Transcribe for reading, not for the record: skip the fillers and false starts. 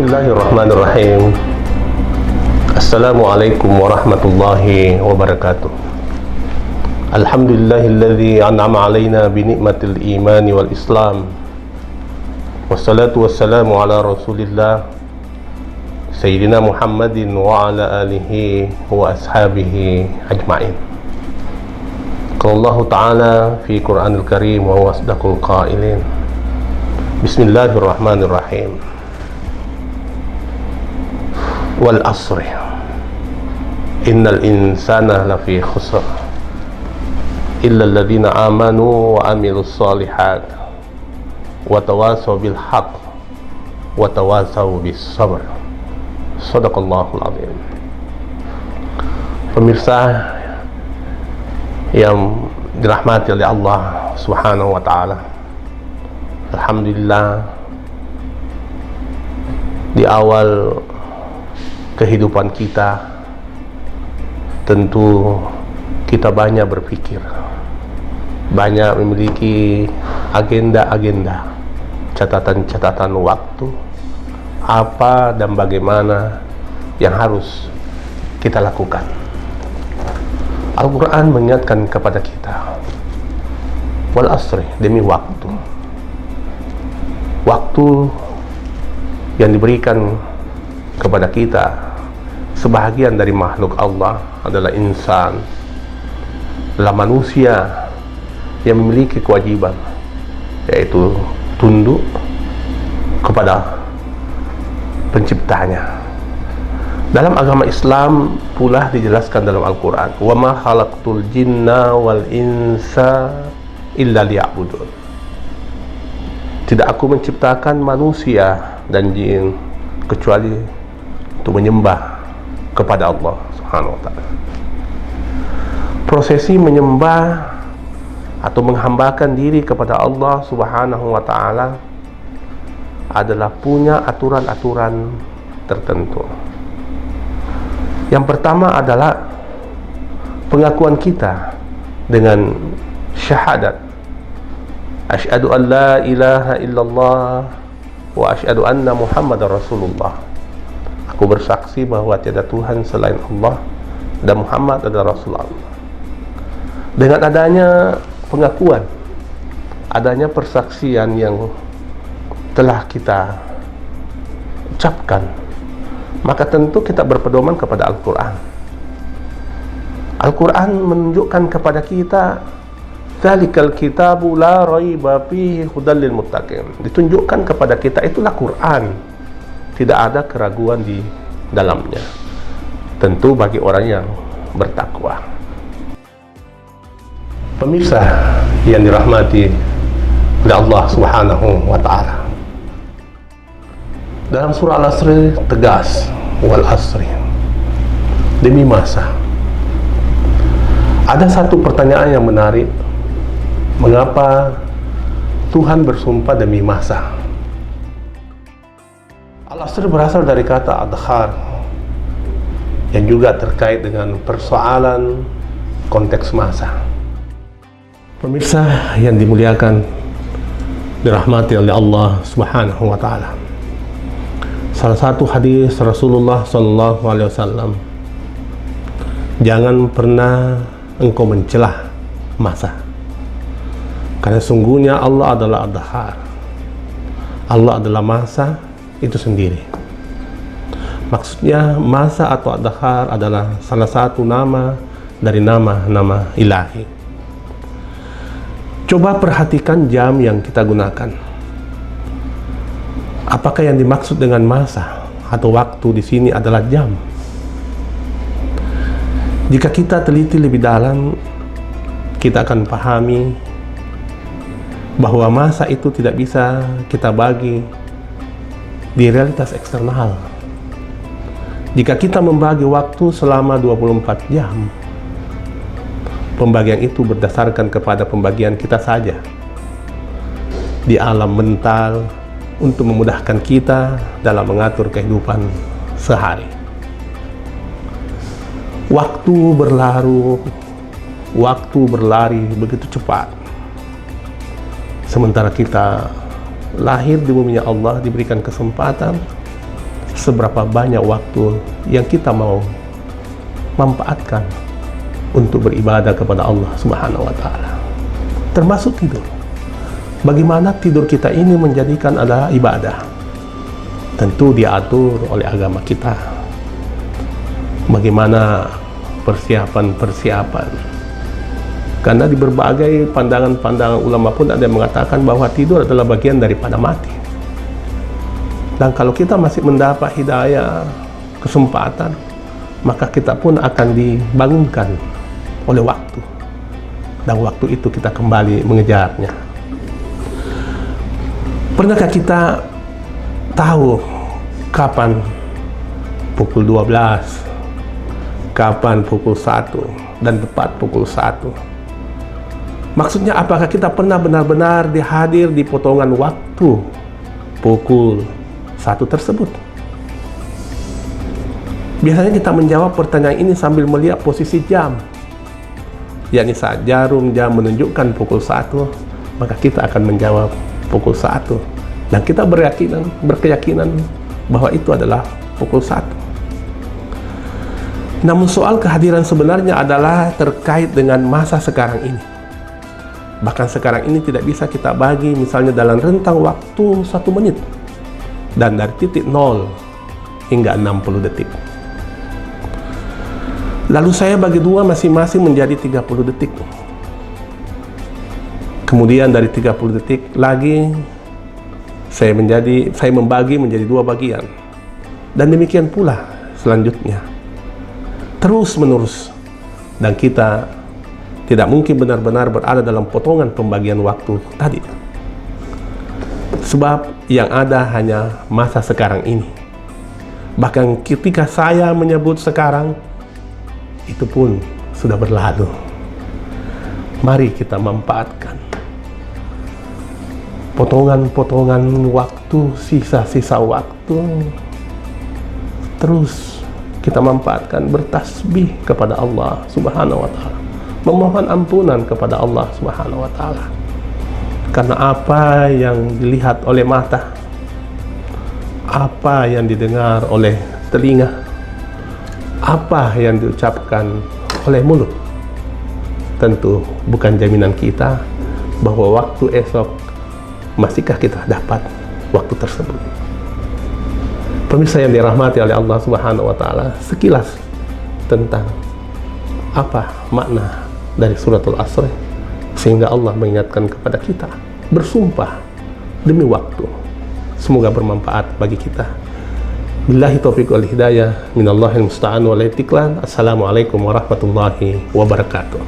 Bismillahirrahmanirrahim. Assalamualaikum warahmatullahi wabarakatuh. Alhamdulillahilladzi an'ama alaina bi ni'matil imani wal islam. Wassalatu wassalamu ala rasulillah Sayyidina Muhammadin wa ala alihi wa ashabihi ajma'in. Qala Allah Ta'ala fi Qur'anil Karim wa huwa asdaqul qailin. Bismillahirrahmanirrahim. Wal asri innal insana lafi khusr illa alladhina amanu wa amilus solihat wa tawasaw bil haqq wa tawasaw bis sabr. Shadaqallahul azim. Pemirsa yang dirahmati oleh Allah Subhanahu wa taala, alhamdulillah, di awal kehidupan kita tentu kita banyak berpikir, banyak memiliki agenda-agenda, catatan-catatan waktu, apa dan bagaimana yang harus kita lakukan. Al-Quran mengingatkan kepada kita, wal asri, demi waktu. Waktu yang diberikan kepada kita, sebahagian dari makhluk Allah adalah insan, adalah manusia yang memiliki kewajiban, yaitu tunduk kepada penciptanya. Dalam agama Islam pula dijelaskan dalam Al-Quran, wa ma khalaqtul jinna wal insa illa liya'budun. Tidak aku menciptakan manusia dan jin kecuali untuk menyembah kepada Allah Subhanahu wa ta'ala. Prosesi menyembah atau menghambakan diri kepada Allah Subhanahu wa ta'ala adalah punya aturan-aturan tertentu. Yang pertama adalah pengakuan kita dengan syahadat, asyhadu an la ilaha illallah wa asyhadu anna Muhammadar Rasulullah. Aku bersaksi bahwa tiada Tuhan selain Allah dan Muhammad adalah Rasulullah. Dengan adanya pengakuan, adanya persaksian yang telah kita ucapkan, maka tentu kita berpedoman kepada Al-Quran. Al-Quran menunjukkan kepada kita, dzalikal kitabu la raiba fihi hudal lil muttaqin. Ditunjukkan kepada kita itulah Quran, tidak ada keraguan di dalamnya, tentu bagi orang yang bertakwa. Pemirsa yang dirahmati oleh Allah Subhanahu wa ta'ala, dalam surah Al-Asr tegas, wal asri, demi masa. Ada satu pertanyaan yang menarik, mengapa Tuhan bersumpah demi masa? Al-Asr berasal dari kata adhar, yang juga terkait dengan persoalan konteks masa. Pemirsa yang dimuliakan, dirahmati oleh Allah Subhanahu wa ta'ala, salah satu hadis Rasulullah sallallahu alaihi wasallam, jangan pernah engkau mencelah masa, karena sungguhnya Allah adalah ad-dahar. Allah adalah masa itu sendiri. Maksudnya masa atau ad-dahar adalah salah satu nama dari nama-nama ilahi. Coba perhatikan jam yang kita gunakan. Apakah yang dimaksud dengan masa atau waktu di sini adalah jam? Jika kita teliti lebih dalam, kita akan pahami bahwa masa itu tidak bisa kita bagi di realitas eksternal. Jika kita membagi waktu selama 24 jam, pembagian itu berdasarkan kepada pembagian kita saja di alam mental, untuk memudahkan kita dalam mengatur kehidupan sehari. Waktu berlari begitu cepat, sementara kita lahir di buminya Allah diberikan kesempatan seberapa banyak waktu yang kita mau manfaatkan untuk beribadah kepada Allah Subhanahu wa Ta'ala, termasuk tidur. Bagaimana tidur kita ini menjadikan adalah ibadah? Tentu diatur oleh agama kita. Bagaimana persiapan-persiapan? Karena di berbagai pandangan-pandangan ulama pun ada yang mengatakan bahwa tidur adalah bagian daripada mati. Dan kalau kita masih mendapat hidayah, kesempatan, maka kita pun akan dibangunkan oleh waktu. Dan waktu itu kita kembali mengejarnya. Pernahkah kita tahu kapan pukul 12, kapan pukul 1, dan tepat pukul 1? Maksudnya apakah kita pernah benar-benar dihadir di potongan waktu pukul 1 tersebut? Biasanya kita menjawab pertanyaan ini sambil melihat posisi jam, yakni saat jarum jam menunjukkan pukul 1, maka kita akan menjawab pukul 1, dan kita berkeyakinan bahwa itu adalah pukul 1. Namun soal kehadiran sebenarnya adalah terkait dengan masa sekarang ini. Bahkan sekarang ini tidak bisa kita bagi misalnya dalam rentang waktu 1 menit, dan dari titik 0 hingga 60 detik. Lalu saya bagi dua masing-masing menjadi 30 detik. Kemudian dari 30 detik lagi saya membagi menjadi 2 bagian. Dan demikian pula selanjutnya. Terus menerus. Dan kita tidak mungkin benar-benar berada dalam potongan pembagian waktu tadi. Sebab yang ada hanya masa sekarang ini. Bahkan ketika saya menyebut sekarang, itu pun sudah berlalu. Mari kita manfaatkan potongan-potongan waktu, sisa-sisa waktu. Terus kita manfaatkan bertasbih kepada Allah Subhanahu wa Ta'ala, memohon ampunan kepada Allah Subhanahu wa Ta'ala. Karena apa yang dilihat oleh mata, apa yang didengar oleh telinga, apa yang diucapkan oleh mulut, tentu bukan jaminan kita bahwa waktu esok masihkah kita dapat waktu tersebut. Pemirsa yang dirahmati oleh Allah Subhanahu wa Ta'ala, sekilas tentang apa makna dari suratul Asr, sehingga Allah mengingatkan kepada kita bersumpah demi waktu. Semoga bermanfaat bagi kita. Billahi taufiq wal hidayah minallahil musta'an wal istiqlal. Assalamualaikum warahmatullahi wabarakatuh.